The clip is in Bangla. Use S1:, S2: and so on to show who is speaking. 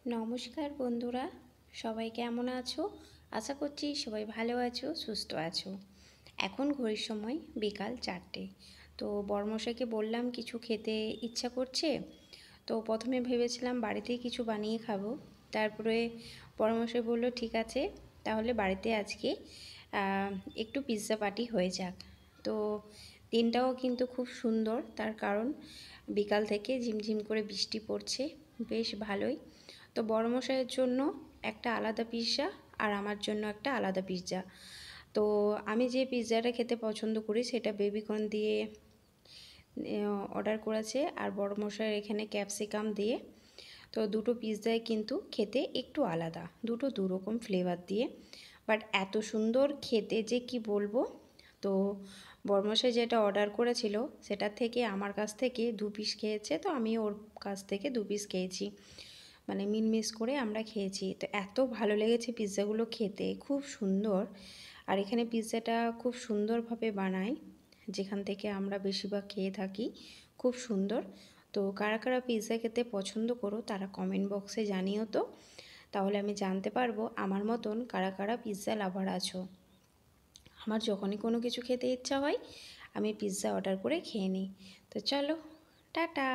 S1: নমস্কার বন্ধুরা, সবাই কেমন আছো? আশা করছি সবাই ভালো আছো, সুস্থ আছো। এখন ঘড়ির সময় বিকাল 4টে। তো বড়মশাইকে বললাম কিছু খেতে ইচ্ছা করছে। তো প্রথমে ভেবেছিলাম বাড়িতেই কিছু বানিয়ে খাবো। তারপরে বড়মশাই বলল ঠিক আছে, তাহলে বাড়িতে আজকে একটু পিৎজা পার্টি হয়ে যাক। তো দিনটাও কিন্তু খুব সুন্দর, তার কারণ বিকাল থেকে ঝিমঝিম করে বৃষ্টি পড়ছে, বেশ ভালোই। তো বড়মশাইয়ের জন্য একটা আলাদা পিৎজা আর আমার জন্য একটা আলাদা পিৎজা। তো আমি যে পিৎজাটা খেতে পছন্দ করি সেটা বেবিকর্ন দিয়ে অর্ডার করেছে, আর বড়মশাইয়ের এখানে ক্যাপসিকাম দিয়ে। তো দুটো পিৎজাই কিন্তু খেতে একটু আলাদা, দুটো দুরকম ফ্লেভার দিয়ে, বাট এত সুন্দর খেতে যে কি বলবো। তো বড়মশাই যেটা অর্ডার করেছিল সেটার থেকে আমার কাছ থেকে 2 পিস খেয়েছে, তো আমি ওর কাছ থেকে 2 পিস খেয়েছি, মানে মিলমিশ করে আমরা খেয়েছি। তো এত ভালো লেগেছে পিৎজাগুলো খেতে, খুব সুন্দর। আর এখানে পিৎজাটা খুব সুন্দরভাবে বানায়, যেখান থেকে আমরা বেশিরভাগ খেয়ে থাকি, খুব সুন্দর। তো কারা কারা পিৎজা খেতে পছন্দ করো তারা কমেন্ট বক্সে জানিও তো, তাহলে আমি জানতে পারবো আমার মতন কারা কারা পিৎজা লাভার আছো। আমার যখনই কোনো কিছু খেতে ইচ্ছা হয় আমি পিৎজা অর্ডার করে খেয়ে নিই। তো চলো, টাটা।